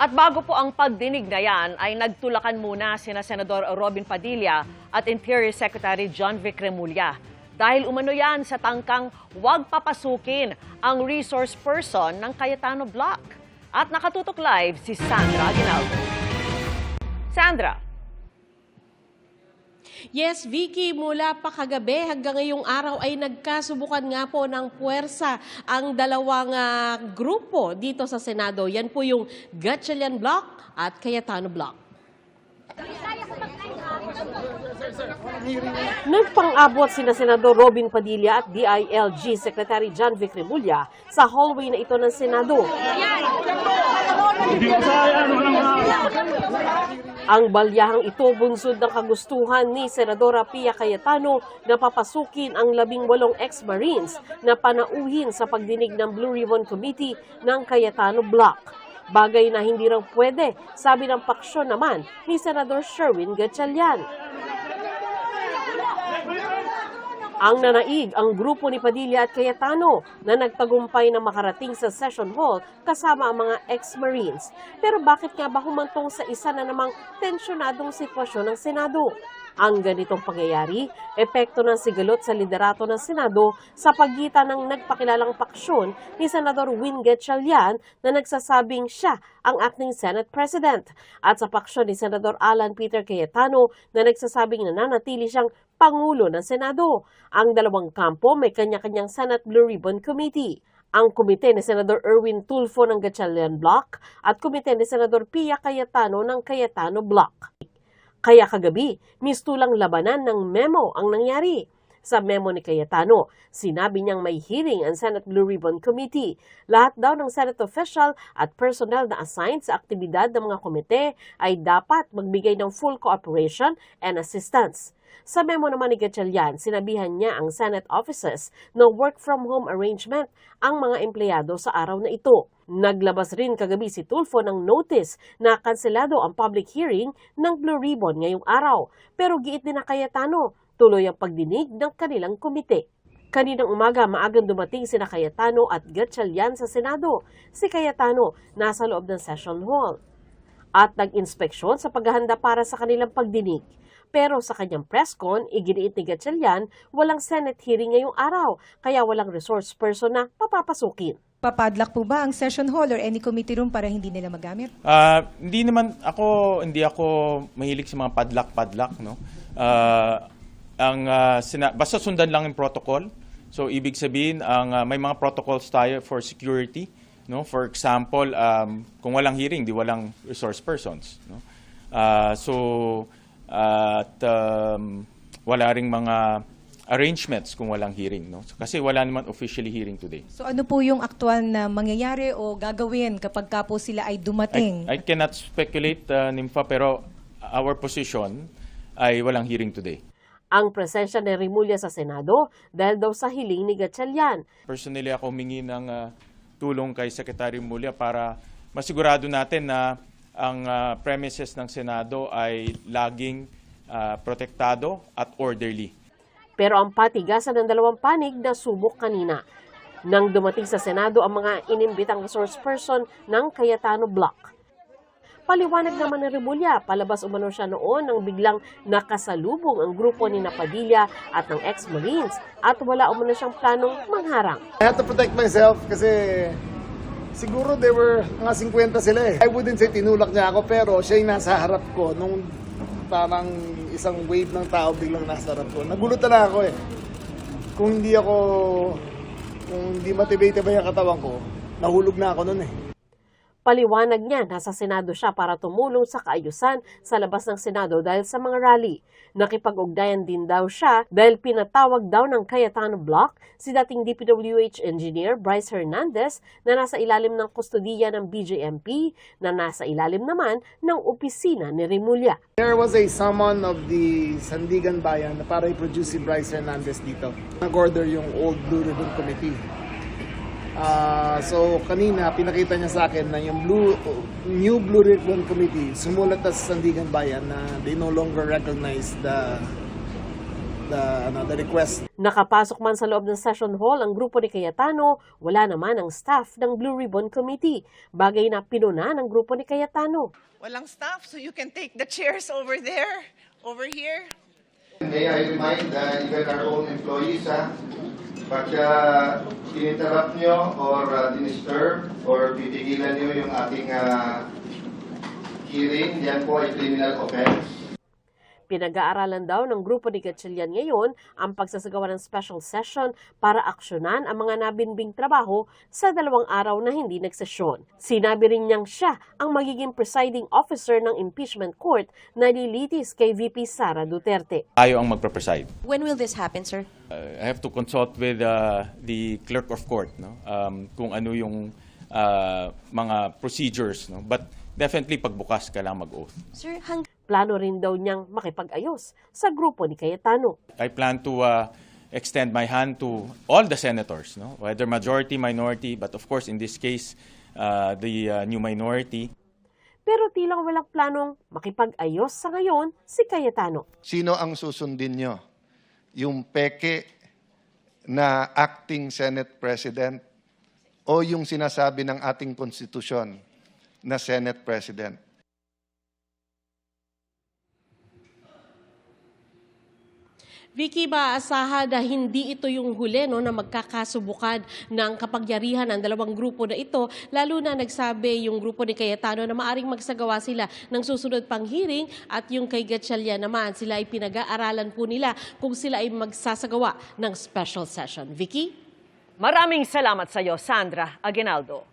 At bago po ang pagdinig na yan, ay nagtulakan muna sina Senador Robin Padilla at Interior Secretary John Vic Remulla. Dahil umano yan sa tangkang huwag papasukin ang resource person ng Cayetano Block. At nakatutok live si Sandra Aguinaldo. Sandra. Yes, Vicky, mula pa kagabi hanggang ngayong araw ay nagkasubukan nga po ng puwersa ang dalawang grupo dito sa Senado. Yan po yung Gatchalian Block at Cayetano Block. Nagpang-abot sina Senador Robin Padilla at DILG Secretary John Vic Remulla sa hallway na ito ng Senado. Ang balyahang ito bunsod ng kagustuhan ni Senadora Pia Cayetano na papasukin ang 18 ex-Marines na panauhin sa pagdinig ng Blue Ribbon Committee ng Cayetano Block. Bagay na hindi raw pwede, sabi ng paksyon naman ni Senador Sherwin Gatchalian. Ang nanaig ang grupo ni Padilla at Cayetano na nagtagumpay na makarating sa session hall kasama ang mga ex-Marines. Pero bakit nga ba humantong sa isa na namang tensyonadong sitwasyon ng Senado? Ang ganitong pangyayari, epekto ng sigalot sa liderato ng Senado sa pagitan ng nagpakilalang paksyon ni Senador Win Gatchalian na nagsasabing siya ang acting Senate President at sa paksyon ni Senador Alan Peter Cayetano na nagsasabing nananatili siyang Pangulo ng Senado. Ang dalawang kampo may kanya-kanyang Senate Blue Ribbon Committee. Ang komite ni Senador Erwin Tulfo ng Gatchalian Block at komite ni Senador Pia Cayetano ng Cayetano Block. Kaya kagabi, mistulang labanan ng memo ang nangyari. Sa memo ni Cayetano, sinabi niyang may hearing ang Senate Blue Ribbon Committee. Lahat daw ng Senate official at personnel na assigned sa aktibidad ng mga komite ay dapat magbigay ng full cooperation and assistance. Sa memo naman ni Gatchalian, sinabihan niya ang Senate offices na work-from-home arrangement ang mga empleyado sa araw na ito. Naglabas rin kagabi si Tulfo ng notice na kanselado ang public hearing ng Blue Ribbon ngayong araw. Pero giit din na Cayetano, tuloy ang pagdinig ng kanilang komite. Kaninang umaga, maagang dumating sina Cayetano at Gatchalian sa Senado. Si Cayetano nasa loob ng session hall at nag-inspeksyon sa paghahanda para sa kanilang pagdinig. Pero sa kanyang press con, iginiit ni Gatchalian, walang Senate hearing ngayong araw, kaya walang resource person na papapasukin. Papadlock po ba ang session hall or any committee room para hindi nila magamit? Hindi ako mahilig sa mga padlock, no. Basta sundan lang yung protocol. So ibig sabihin may mga protocols tayo for security, no. For example, kung walang hearing, di walang resource persons, no. Wala ring mga arrangements kung walang hearing, no? Kasi wala naman officially hearing today. So ano po yung aktual na mangyayari o gagawin kapag ka po sila ay dumating? I cannot speculate, Nympha, pero our position ay walang hearing today. Ang presensya ni Remulla sa Senado dahil daw sa hiling ni Gatchalian. Personally, ako humingi ng tulong kay Secretary Remulla para masigurado natin na ang premises ng Senado ay laging protektado at orderly. Pero ang patigasan ng dalawang panig na subok kanina. Nang dumating sa Senado ang mga inimbitang resource person ng Cayetano Block. Paliwanag naman ni Remulla, palabas umano siya noon nang biglang nakasalubong ang grupo ni Padilla at ng ex-Marines at wala umano siyang planong mangharang. I had to protect myself kasi siguro they were mga 50 sila eh. I wouldn't say tinulak niya ako pero siya yung nasa harap ko nung parang isang wave ng tao biglang nasa harap ko. Nagulutan na ako eh. Kung hindi motivated ba yung katawan ko, nahulog na ako nun eh. Paliwanag niya, nasa Senado siya para tumulong sa kaayusan sa labas ng Senado dahil sa mga rally. Nakipag-ugnayan din daw siya dahil pinatawag daw ng Cayetano Block si dating DPWH engineer Bryce Hernandez na nasa ilalim ng kustodiya ng BJMP na nasa ilalim naman ng opisina ni Remulla. There was a summon of the Sandigan Bayan na para i-produce si Bryce Hernandez dito. Nag-order yung old Blue Ribbon Committee. So kanina pinakita niya sa akin na yung new Blue Ribbon Committee sumulat sa Sandigan Bayan na they no longer recognize the request. Nakapasok man sa loob ng session hall ang grupo ni Cayetano, wala naman ang staff ng Blue Ribbon Committee. Bagay na pinuna ng grupo ni Cayetano. Walang staff, so you can take the chairs over there, over here. May I remind even our own employees, pag in-interrupt nyo or disturb or titigilan nyo yung ating hearing, yan po ay criminal offense. Pinag-aaralan daw ng grupo ni Gatchalian ngayon ang pagsasagawa ng special session para aksyonan ang mga nabinbing trabaho sa 2 araw na hindi nagsesyon. Sinabi rin niyang siya ang magiging presiding officer ng impeachment court na nilitis kay VP Sara Duterte. Tayo ang magpe-preside. When will this happen, sir? I have to consult with the clerk of court, no? Kung ano yung mga procedures, no? But definitely pagbukas ka lang mag-oath. Sir, Plano rin daw niyang makipag-ayos sa grupo ni Cayetano. I plan to extend my hand to all the senators, no? Whether majority, minority, but of course in this case, the new minority. Pero tilang walang planong makipag-ayos sa ngayon si Cayetano. Sino ang susundin nyo? Yung peke na acting Senate President o yung sinasabi ng ating konstitusyon na Senate President? Vicky, maaasahan na hindi ito yung huli na magkakasubukan ng kapangyarihan ng dalawang grupo na ito, lalo na nagsabi yung grupo ni Cayetano na maaring magsagawa sila ng susunod pang hearing at yung kay Gatchalian naman, sila ay pinag-aaralan po nila kung sila ay magsasagawa ng special session. Vicky? Maraming salamat sa iyo, Sandra Aguinaldo.